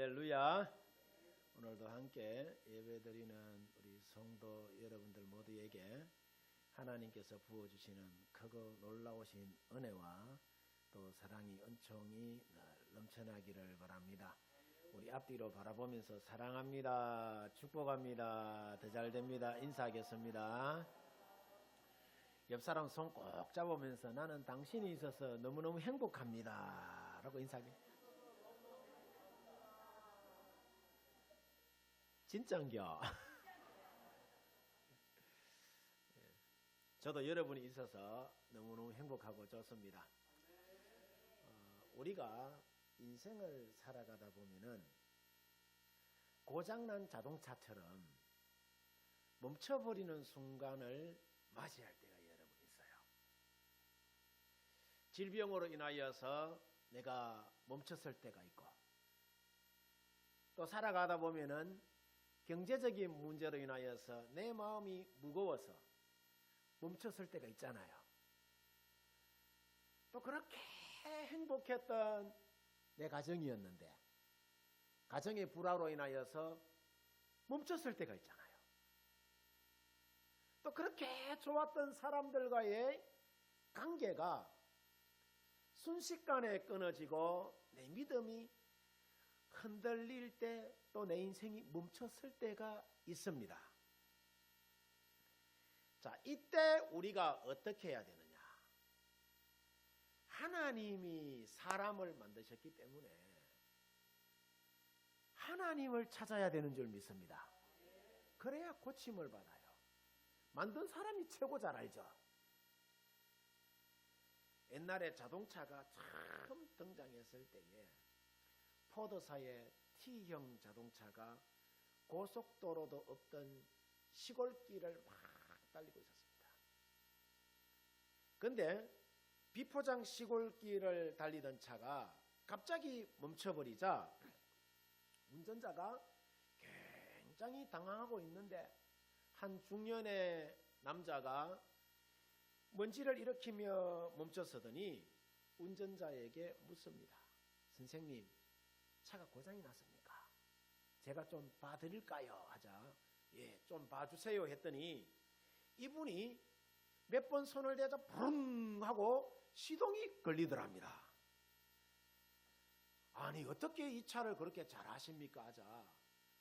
할렐루야. 오늘도 함께 예배드리는 우리 성도 여러분들 모두에게 하나님께서 부어주시는 크고 놀라우신 은혜와 또 사랑이 은총이 넘쳐나기를 바랍니다. 우리 앞뒤로 바라보면서 사랑합니다, 축복합니다, 더 잘됩니다 인사하겠습니다. 옆 사람 손 꼭 잡으면서 나는 당신이 있어서 너무너무 행복합니다 라고 인사하겠습니다. 진짠겨. 저도 여러분이 있어서 너무너무 행복하고 좋습니다. 우리가 인생을 살아가다 보면은 고장난 자동차처럼 멈춰버리는 순간을 맞이할 때가 여러분 있어요. 질병으로 인하여서 내가 멈췄을 때가 있고, 또 살아가다 보면은 경제적인 문제로 인하여서 내 마음이 무거워서 멈췄을 때가 있잖아요. 또 그렇게 행복했던 내 가정이었는데 가정의 불화로 인하여서 멈췄을 때가 있잖아요. 또 그렇게 좋았던 사람들과의 관계가 순식간에 끊어지고 내 믿음이 흔들릴 때 또 내 인생이 멈췄을 때가 있습니다. 자, 이때 우리가 어떻게 해야 되느냐? 하나님이 사람을 만드셨기 때문에 하나님을 찾아야 되는 줄 믿습니다. 그래야 고침을 받아요. 만든 사람이 최고 잘 알죠. 옛날에 자동차가 처음 등장했을 때에 포드사의 T형 자동차가 고속도로도 없던 시골길을 막 달리고 있었습니다. 그런데 비포장 시골길을 달리던 차가 갑자기 멈춰버리자 운전자가 굉장히 당황하고 있는데 한 중년의 남자가 먼지를 일으키며 멈춰서더니 운전자에게 묻습니다. 선생님, 차가 고장이 났습니까? 제가 좀 봐드릴까요? 하자, 예, 좀 봐주세요 했더니 이분이 몇 번 손을 대자 붕 하고 시동이 걸리더랍니다. 아니, 어떻게 이 차를 그렇게 잘 아십니까? 하자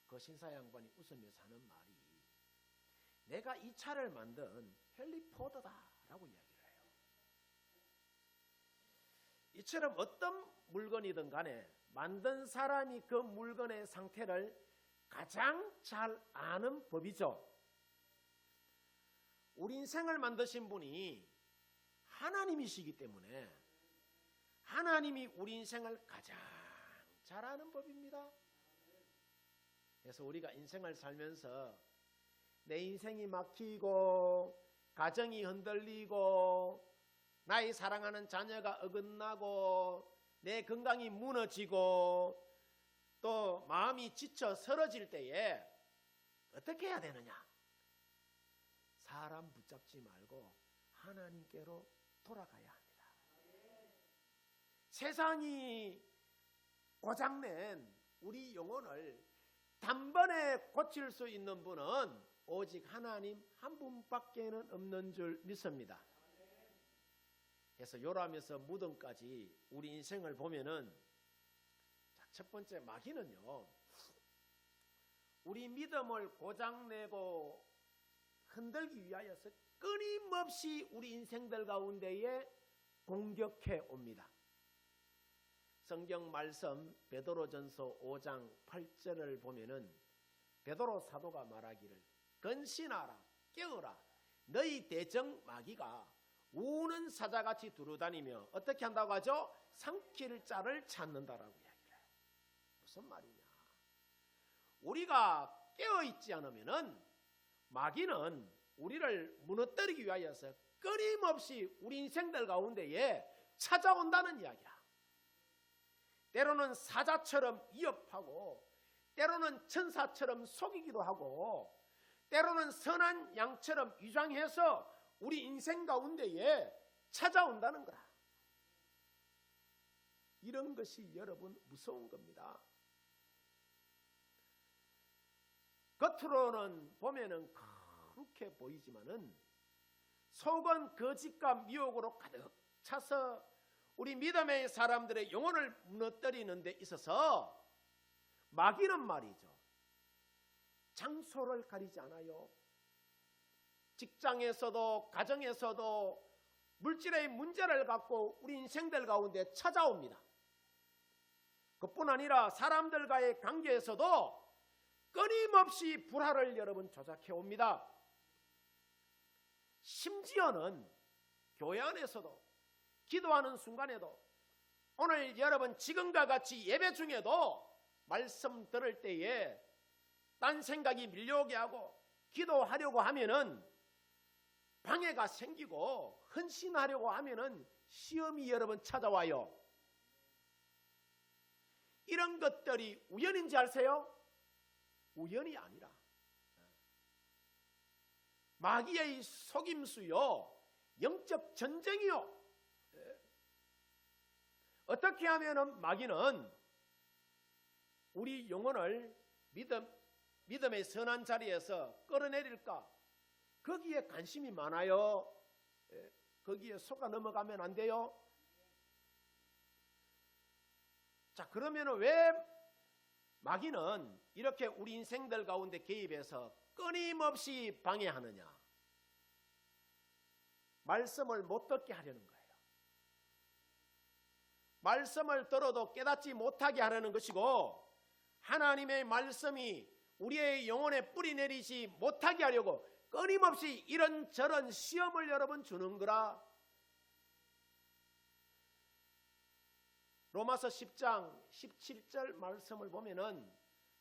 그 신사 양반이 웃으면서 하는 말이, 내가 이 차를 만든 헨리 포드다 라고 이야기를 해요. 이처럼 어떤 물건이든 간에 만든 사람이 그 물건의 상태를 가장 잘 아는 법이죠. 우리 인생을 만드신 분이 하나님이시기 때문에 하나님이 우리 인생을 가장 잘 아는 법입니다. 그래서 우리가 인생을 살면서 내 인생이 막히고 가정이 흔들리고 나의 사랑하는 자녀가 어긋나고 내 건강이 무너지고 또 마음이 지쳐 쓰러질 때에 어떻게 해야 되느냐? 사람 붙잡지 말고 하나님께로 돌아가야 합니다. 세상이 고장낸 우리 영혼을 단번에 고칠 수 있는 분은 오직 하나님 한 분밖에는 없는 줄 믿습니다. 그래서 요람에서 무덤까지 우리 인생을 보면은, 첫 번째 마귀는요, 우리 믿음을 고장내고 흔들기 위하여서 끊임없이 우리 인생들 가운데에 공격해 옵니다. 성경 말씀 베드로전서 5장 8절을 보면은 베드로 사도가 말하기를, 근신하라, 깨어라, 너희 대적 마귀가 우는 사자같이 두루다니며 어떻게 한다고 하죠? 삼킬 자를 찾는다라고 이야기를 해요. 무슨 말이냐? 우리가 깨어있지 않으면은 마귀는 우리를 무너뜨리기 위하여서 끊임없이 우리 인생들 가운데에 찾아온다는 이야기야. 때로는 사자처럼 위협하고, 때로는 천사처럼 속이기도 하고, 때로는 선한 양처럼 위장해서 우리 인생 가운데에 찾아온다는 거야. 이런 것이 여러분 무서운 겁니다. 겉으로는 보면은 그렇게 보이지만은 속은 거짓과 미혹으로 가득 차서 우리 믿음의 사람들의 영혼을 무너뜨리는 데 있어서 마귀는 말이죠, 장소를 가리지 않아요. 직장에서도 가정에서도 물질의 문제를 갖고 우리 인생들 가운데 찾아옵니다. 그뿐 아니라 사람들과의 관계에서도 끊임없이 불화를 여러분 조작해 옵니다. 심지어는 교회 안에서도 기도하는 순간에도, 오늘 여러분 지금과 같이 예배 중에도 말씀 들을 때에 딴 생각이 밀려오게 하고 기도하려고 하면은 방해가 생기고 헌신하려고 하면은 시험이 여러분 찾아와요. 이런 것들이 우연인지 아세요? 우연이 아니라 마귀의 속임수요, 영적 전쟁이요. 어떻게 하면은 마귀는 우리 영혼을 믿음의 선한 자리에서 끌어내릴까? 거기에 관심이 많아요. 거기에 속아 넘어가면 안 돼요. 자, 그러면 왜 마귀는 이렇게 우리 인생들 가운데 개입해서 끊임없이 방해하느냐? 말씀을 못 듣게 하려는 거예요. 말씀을 들어도 깨닫지 못하게 하려는 것이고, 하나님의 말씀이 우리의 영혼에 뿌리 내리지 못하게 하려고 끊임없이 이런저런 시험을 여러분 주는 거라. 로마서 10장 17절 말씀을 보면은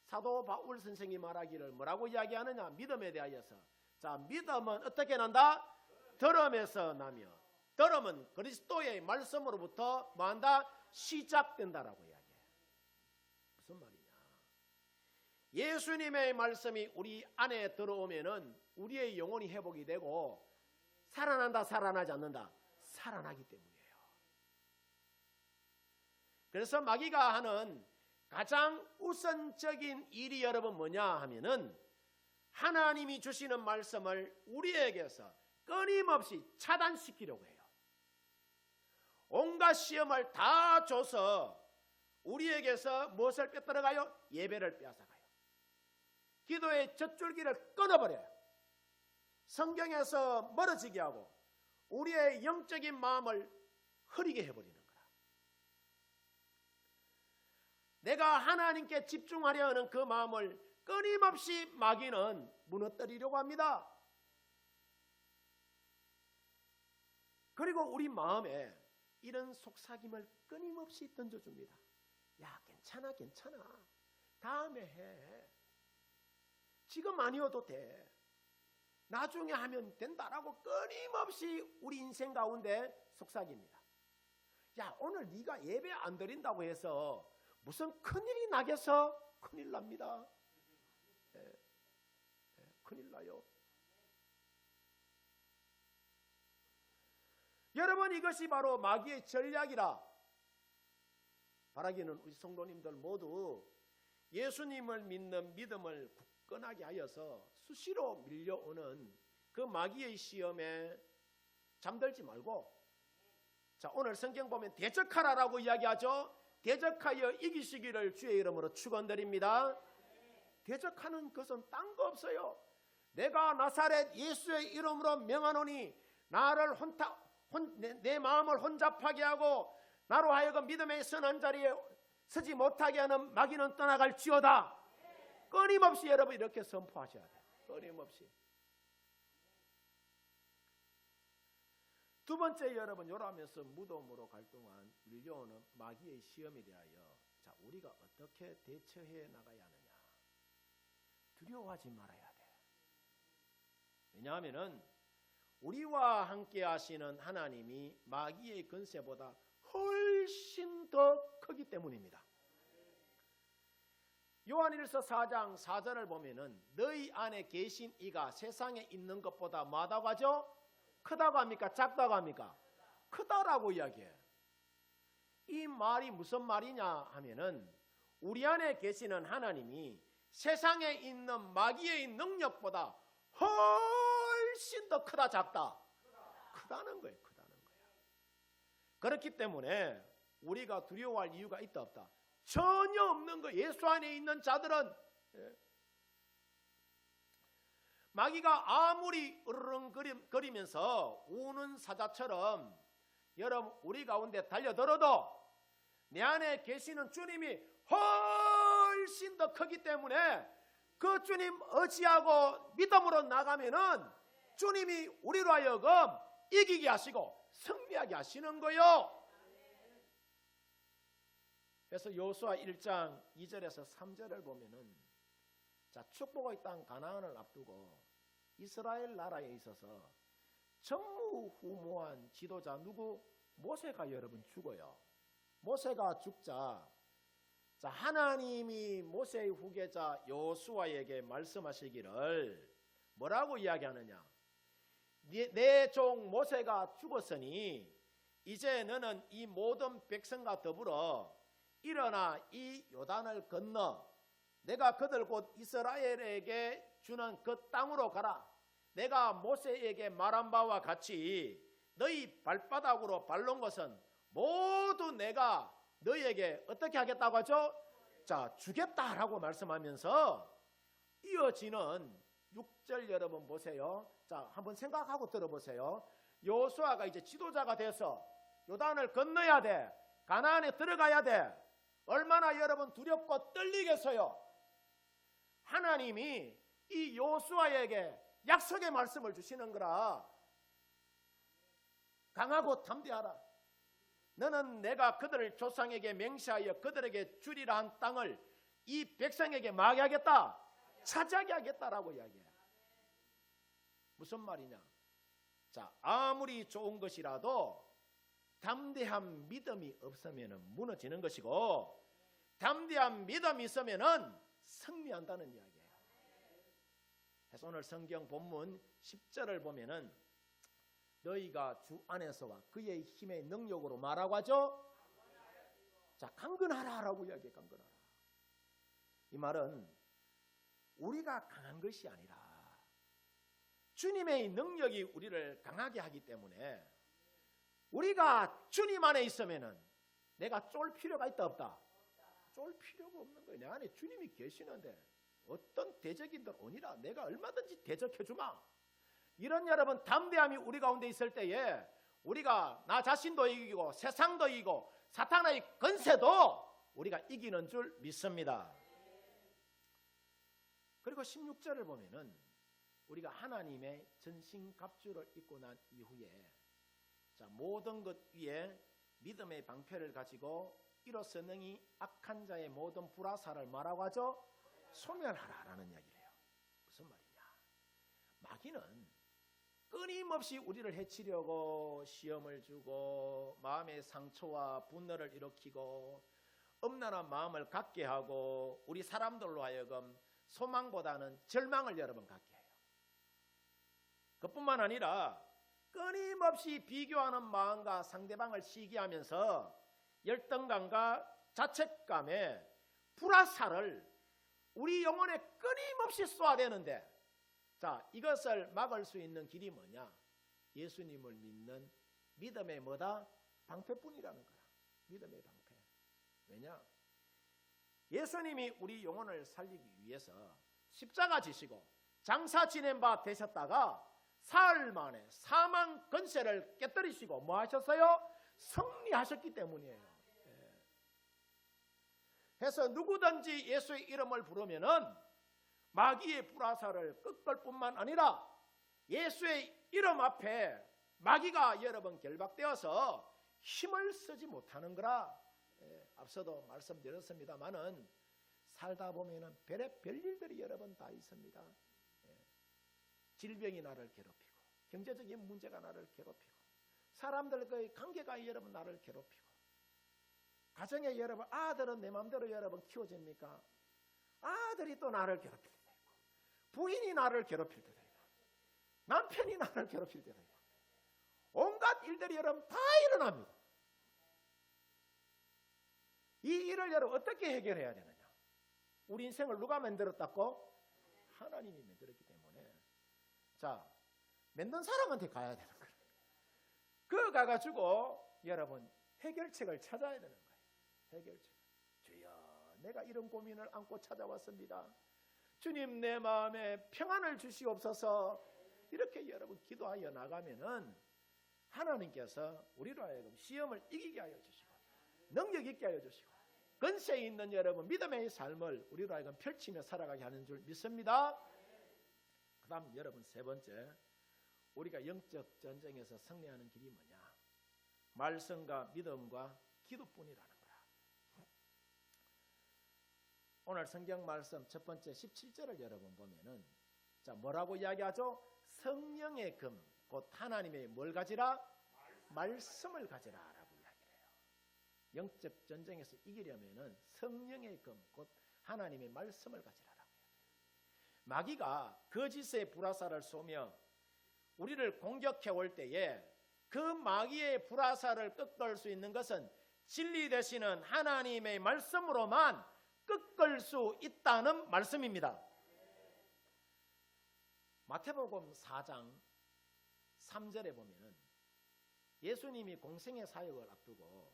사도 바울 선생이 말하기를 뭐라고 이야기하느냐? 믿음에 대하여서, 자, 믿음은 어떻게 난다? 들음에서 나며, 들음은 그리스도의 말씀으로부터 뭐한다? 시작된다라고 이야기해요. 무슨 말이냐? 예수님의 말씀이 우리 안에 들어오면은 우리의 영혼이 회복이 되고, 살아난다, 살아나지 않는다? 살아나기 때문이에요. 그래서 마귀가 하는 가장 우선적인 일이 여러분 뭐냐 하면은, 하나님이 주시는 말씀을 우리에게서 끊임없이 차단시키려고 해요. 온갖 시험을 다 줘서 우리에게서 무엇을 빼앗아가요? 예배를 빼앗아가요. 기도의 젖줄기를 끊어버려요. 성경에서 멀어지게 하고 우리의 영적인 마음을 흐리게 해버리는 거라. 내가 하나님께 집중하려 하는 그 마음을 끊임없이 마귀는 무너뜨리려고 합니다. 그리고 우리 마음에 이런 속삭임을 끊임없이 던져줍니다. 야, 괜찮아, 괜찮아. 다음에 해. 지금 아니어도 돼. 나중에 하면 된다라고 끊임없이 우리 인생 가운데 속삭입니다. 야, 오늘 네가 예배 안 드린다고 해서 무슨 큰일이 나겠어? 큰일 납니다. 큰일 나요. 여러분, 이것이 바로 마귀의 전략이라. 바라기는 우리 성도님들 모두 예수님을 믿는 믿음을 굳건하게 하여서 수시로 밀려오는 그 마귀의 시험에 잠들지 말고, 자, 오늘 성경 보면 대적하라라고 이야기하죠. 대적하여 이기시기를 주의 이름으로 축원드립니다. 대적하는 것은 딴 거 없어요. 내가 나사렛 예수의 이름으로 명하노니 나를 내 마음을 혼잡하게 하고 나로 하여금 믿음의 선한 자리에 서지 못하게 하는 마귀는 떠나갈지어다. 끊임없이 여러분 이렇게 선포하셔야 돼요. 끊임없이. 두 번째, 여러분 요러하면서 무덤으로 갈 동안 밀려오는 마귀의 시험에 대하여, 자, 우리가 어떻게 대처해 나가야 하느냐? 두려워하지 말아야 돼. 왜냐하면은 우리와 함께 하시는 하나님이 마귀의 권세보다 훨씬 더 크기 때문입니다. 요한일서 4장 4절을 보면은 너희 안에 계신 이가 세상에 있는 것보다 뭐하다고 하죠? 크다고 합니까? 작다고 합니까? 크다라고 이야기해요. 이 말이 무슨 말이냐 하면은 우리 안에 계시는 하나님이 세상에 있는 마귀의 능력보다 훨씬 더 크다 작다? 크다는 거예요. 크다는 거예요. 그렇기 때문에 우리가 두려워할 이유가 있다 없다? 전혀 없는 거예요. 예수 안에 있는 자들은. 마귀가 아무리 으르렁거리면서 우는 사자처럼 여러분 우리 가운데 달려들어도 내 안에 계시는 주님이 훨씬 더 크기 때문에 그 주님 의지하고 믿음으로 나가면은 주님이 우리로 하여금 이기게 하시고 승리하게 하시는 거요. 그래서 여호수아 1장 2절에서 3절을 보면은 자, 축복의 땅 가나안을 앞두고 이스라엘 나라에 있어서 전무후무한 지도자 누구? 모세가 여러분 죽어요. 모세가 죽자 자, 하나님이 모세의 후계자 여호수아에게 말씀하시기를 뭐라고 이야기하느냐? 내 종 모세가 죽었으니 이제 너는 이 모든 백성과 더불어 일어나 이 요단을 건너 내가 그들 곧 이스라엘에게 주는 그 땅으로 가라. 내가 모세에게 말한 바와 같이 너희 발바닥으로 밟는 것은 모두 내가 너희에게 어떻게 하겠다고 하죠? 자, 주겠다라고 말씀하면서 이어지는 6절 여러분 보세요. 자, 한번 생각하고 들어보세요. 여호수아가 이제 지도자가 돼서 요단을 건너야 돼. 가나안에 들어가야 돼. 얼마나 여러분 두렵고 떨리겠어요. 하나님이 이 여호수아에게 약속의 말씀을 주시는 거라. 강하고 담대하라. 너는 내가 그들을 조상에게 맹세하여 그들에게 주리라 한 땅을 이 백성에게 막 하겠다. 차지하게 하겠다라고 이야기해. 무슨 말이냐? 자, 아무리 좋은 것이라도 담대한 믿음이 없으면 무너지는 것이고 담대한 믿음이 있으면 승리한다는 이야기예요. 그래서 오늘 성경 본문 10절을 보면은 너희가 주 안에서와 그의 힘의 능력으로 말하고 하죠. 자, 강건하라라고 이야기해. 강건하라. 이 말은 우리가 강한 것이 아니라 주님의 능력이 우리를 강하게 하기 때문에 우리가 주님 안에 있으면은 내가 쫄 필요가 있다 없다? 쫄 필요가 없는 거예요. 내 안에 주님이 계시는데 어떤 대적인들 오니라 내가 얼마든지 대적해 주마. 이런 여러분 담대함이 우리 가운데 있을 때에 우리가 나 자신도 이기고 세상도 이기고 사탄의 권세도 우리가 이기는 줄 믿습니다. 그리고 16절을 보면은 우리가 하나님의 전신갑주를 입고 난 이후에 자, 모든 것 위에 믿음의 방패를 가지고 이로써 능히 악한 자의 모든 불화살을 뭐라고 하죠? 소멸하라라는 이야기를 해요. 무슨 말이냐? 마귀는 끊임없이 우리를 해치려고 시험을 주고 마음의 상처와 분노를 일으키고 엄란한 마음을 갖게 하고 우리 사람들로 하여금 소망보다는 절망을 여러분 갖게 해요. 그뿐만 아니라 끊임없이 비교하는 마음과 상대방을 시기하면서 열등감과 자책감에 불화살을 우리 영혼에 끊임없이 쏘아대는데 자, 이것을 막을 수 있는 길이 뭐냐? 예수님을 믿는 믿음의 뭐다? 방패뿐이라는 거야. 믿음의 방패. 왜냐? 예수님이 우리 영혼을 살리기 위해서 십자가 지시고 장사 지낸 바 되셨다가 사흘 만에 사망 권세를 깨뜨리시고 뭐 하셨어요? 승리하셨기 때문이에요. 해서 누구든지 예수의 이름을 부르면은 마귀의 불화살을 꺾을 뿐만 아니라 예수의 이름 앞에 마귀가 여러분 결박되어서 힘을 쓰지 못하는 거라. 앞서도 말씀드렸습니다마는 살다 보면은 별일들이 여러분 다 있습니다. 질병이 나를 괴롭히고 경제적인 문제가 나를 괴롭히고 사람들과의 관계가 여러분 나를 괴롭히고 가정에 여러분 아들은 내 마음대로 여러분 키워집니까? 아들이 또 나를 괴롭힐 때도 있고 부인이 나를 괴롭힐 때도 있고 남편이 나를 괴롭힐 때도 있고 온갖 일들이 여러분 다 일어납니다. 이 일을 여러분 어떻게 해결해야 되느냐? 우리 인생을 누가 만들었다고? 하나님이 만들었기 때문에 자, 만든 사람한테 가야 되는 거예요. 그 가가지고 여러분 해결책을 찾아야 되는 거예요. 해결책. 주여, 내가 이런 고민을 안고 찾아왔습니다. 주님, 내 마음에 평안을 주시옵소서. 이렇게 여러분 기도하여 나가면은 하나님께서 우리로 하여금 시험을 이기게 하여 주시고 능력 있게 하여 주시고 근세에 있는 여러분 믿음의 삶을 우리로 하여금 펼치며 살아가게 하는 줄 믿습니다. 그 다음 여러분 세 번째, 우리가 영적 전쟁에서 승리하는 길이 뭐냐? 말씀과 믿음과 기도뿐이라는 거야. 오늘 성경 말씀 첫 번째 17절을 여러분 보면은 자, 뭐라고 이야기하죠? 성령의 금, 곧 하나님의 뭘 가지라? 말씀을 가지라 라고 이야기를 해요. 영적 전쟁에서 이기려면은 성령의 금, 곧 하나님의 말씀을 가지라라고 이야기해요. 마귀가 거짓의 불화살을 쏘며 우리를 공격해 올 때에 그 마귀의 불화살을 꺾을 수 있는 것은 진리 되시는 하나님의 말씀으로만 꺾을 수 있다는 말씀입니다. 마태복음 4장 3절에 보면은 예수님이 공생의 사역을 앞두고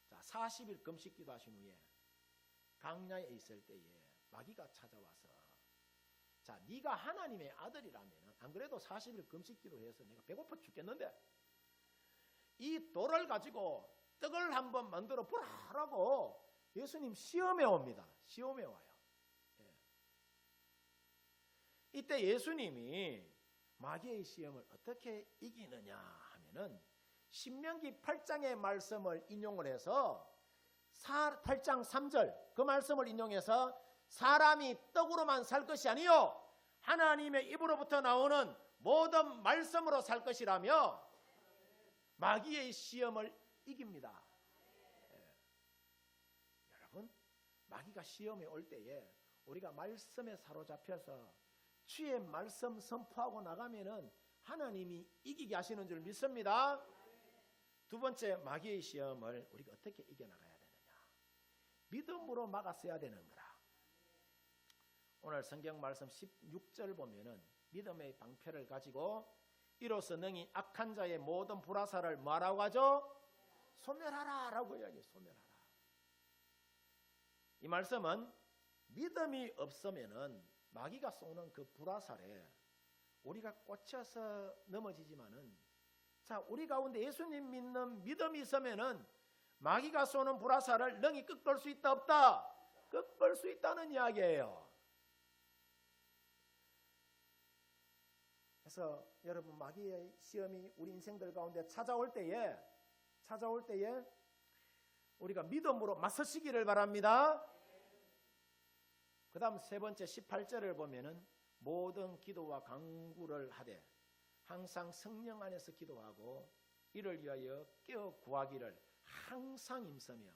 40일 금식 기도하신 후에 강야에 있을 때에 마귀가 찾아와서 자, 네가 하나님의 아들이라면 안 그래도 40일 금식 기도해서 내가 배고파 죽겠는데 이 돌을 가지고 떡을 한번 만들어 보라라고 예수님 시험해 옵니다. 시험해 와요. 예. 이때 예수님이 마귀의 시험을 어떻게 이기느냐 하면은 신명기 8장의 말씀을 인용을 해서 8장 3절 그 말씀을 인용해서 사람이 떡으로만 살 것이 아니요 하나님의 입으로부터 나오는 모든 말씀으로 살 것이라며 마귀의 시험을 이깁니다. 예. 여러분 마귀가 시험에 올 때에 우리가 말씀에 사로잡혀서 주의 말씀 선포하고 나가면은 하나님이 이기게 하시는 줄 믿습니다. 두 번째, 마귀의 시험을 우리가 어떻게 이겨나가야 되느냐? 믿음으로 막았어야 되는 거라. 오늘 성경 말씀 16절 보면은 믿음의 방패를 가지고 이로써 능히 악한 자의 모든 불화살을 뭐라고 하죠? 소멸하라 라고 이야기해요. 소멸하라. 이 말씀은 믿음이 없으면은 마귀가 쏘는 그 불화살에 우리가 꽂혀서 넘어지지만은 자, 우리 가운데 예수님 믿는 믿음이 있으면은 마귀가 쏘는 불화살을 능히 꺾을 수 있다 없다? 꺾을 수 있다는 이야기예요. 그래서 여러분 마귀의 시험이 우리 인생들 가운데 찾아올 때에 우리가 믿음으로 맞서시기를 바랍니다. 그 다음 세 번째 18절을 보면은 모든 기도와 간구를 하되 항상 성령 안에서 기도하고 이를 위하여 깨어 구하기를 항상 힘쓰며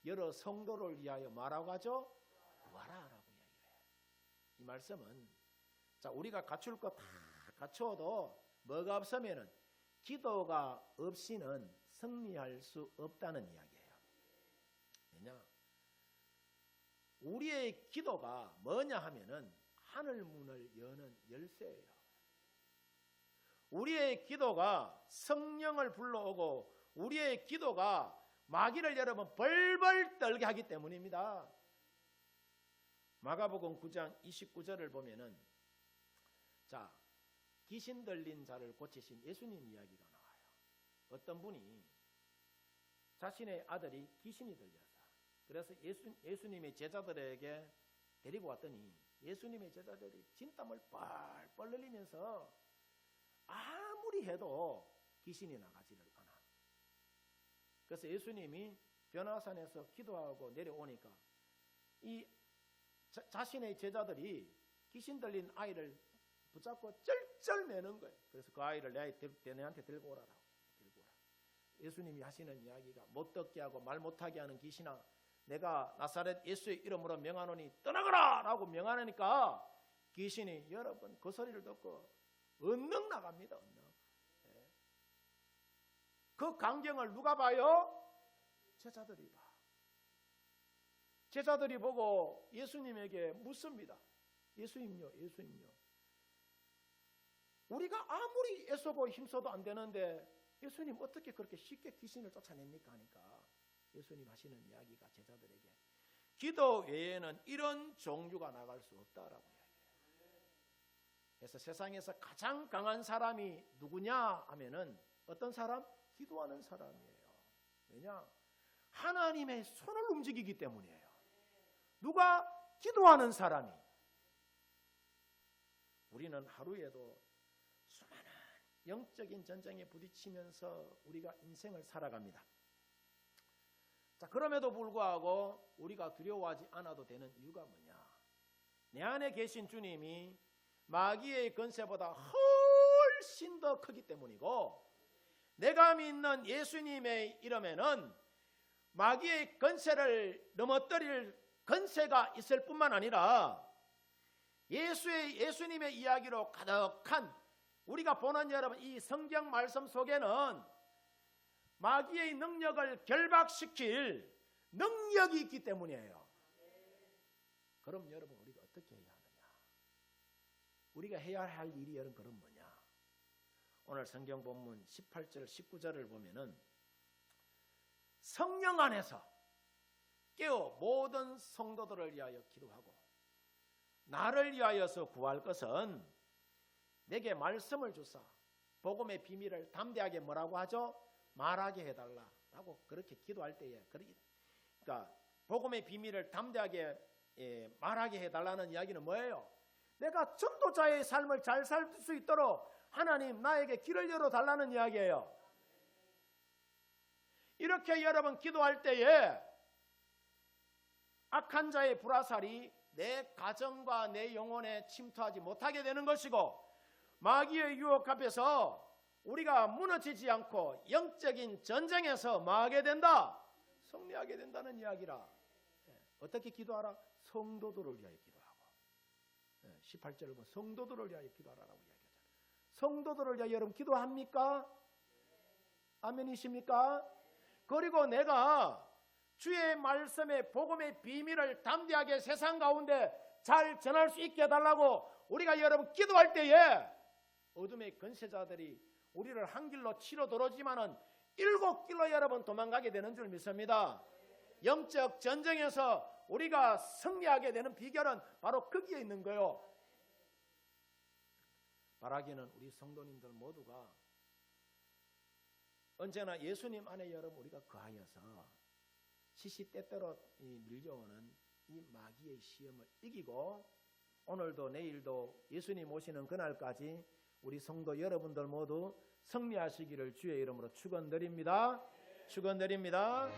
여러 성도를 위하여 뭐라고 하죠? 구하라라고 이야기를 해요. 이 말씀은 자, 우리가 갖출 것 다 갖춰도 뭐가 없으면은 기도가 없이는 승리할 수 없다는 이야기예요. 왜냐? 우리의 기도가 뭐냐 하면은 하늘 문을 여는 열쇠예요. 우리의 기도가 성령을 불러오고 우리의 기도가 마귀를 여러분 벌벌 떨게 하기 때문입니다. 마가복음 9장 29절을 보면은 자, 귀신 들린 자를 고치신 예수님 이야기가 나와요. 어떤 분이 자신의 아들이 귀신이 들려서 그래서 예수님의 제자들에게 데리고 왔더니 예수님의 제자들이 진땀을 뻘뻘 흘리면서 아무리 해도 귀신이 나가지를 않아. 그래서 예수님이 변화산에서 기도하고 내려오니까 이 자신의 제자들이 귀신 들린 아이를 붙잡고 쩔쩔매는 거예요. 그래서 그 아이를 내한테 들고 오라라고. 들고 오라. 예수님이 하시는 이야기가 못 듣게 하고 말 못하게 하는 귀신아, 내가 나사렛 예수의 이름으로 명하노니 떠나가라 라고 명하니까 귀신이 여러분 그 소리를 듣고 언능 나갑니다. 언능. 네. 그 광경을 누가 봐요? 제자들이 봐. 제자들이 보고 예수님에게 묻습니다. 예수님요, 예수님요. 우리가 아무리 애쓰고 힘써도 안 되는데 예수님 어떻게 그렇게 쉽게 귀신을 쫓아냅니까? 하니까 예수님 하시는 이야기가 제자들에게 기도 외에는 이런 종류가 나갈 수 없다라고 이야기해요. 그래서 세상에서 가장 강한 사람이 누구냐 하면은 어떤 사람? 기도하는 사람이에요. 왜냐? 하나님의 손을 움직이기 때문이에요. 누가? 기도하는 사람이. 우리는 하루에도 수많은 영적인 전쟁에 부딪히면서 우리가 인생을 살아갑니다. 자, 그럼에도 불구하고 우리가 두려워하지 않아도 되는 이유가 뭐냐? 내 안에 계신 주님이 마귀의 권세보다 훨씬 더 크기 때문이고, 내가 믿는 예수님의 이름에는 마귀의 권세를 넘어뜨릴 권세가 있을 뿐만 아니라 예수님의 이야기로 가득한 우리가 보는 여러분 이 성경 말씀 속에는 마귀의 능력을 결박시킬 능력이 있기 때문이에요. 그럼 여러분 우리가 어떻게 해야 하느냐? 우리가 해야 할 일이 여러분 그럼 뭐냐? 오늘 성경 본문 18절 19절을 보면은 성령 안에서 깨어 모든 성도들을 위하여 기도하고 나를 위하여서 구할 것은 내게 말씀을 주사 복음의 비밀을 담대하게 뭐라고 하죠? 말하게 해달라라고 그렇게 기도할 때에, 그러니까 복음의 비밀을 담대하게 말하게 해달라는 이야기는 뭐예요? 내가 전도자의 삶을 잘 살 수 있도록 하나님 나에게 길을 열어달라는 이야기예요. 이렇게 여러분 기도할 때에 악한 자의 불화살이 내 가정과 내 영혼에 침투하지 못하게 되는 것이고, 마귀의 유혹 앞에서 우리가 무너지지 않고 영적인 전쟁에서 뭐하게 된다? 승리하게 된다는 이야기라. 어떻게 기도하라? 성도들을 위하여 기도하고. 18절을 보면 성도들을 위하여 기도하라고 이야기하잖아요. 성도들을 위하여 여러분 기도합니까? 아멘이십니까? 그리고 내가 주의 말씀의 복음의 비밀을 담대하게 세상 가운데 잘 전할 수 있게 해달라고 우리가 여러분 기도할 때에 어둠의 권세자들이 우리를 한 길로 치러 들어오지만은 7길로 여러분 도망가게 되는 줄 믿습니다. 영적 전쟁에서 우리가 승리하게 되는 비결은 바로 거기에 있는 거예요. 바라기는 우리 성도님들 모두가 언제나 예수님 안에 여러분 우리가 거하여서 시시때때로 밀려오는 이 마귀의 시험을 이기고 오늘도 내일도 예수님 오시는 그날까지 우리 성도 여러분들 모두 승리하시기를 주의 이름으로 축원드립니다. 축원드립니다.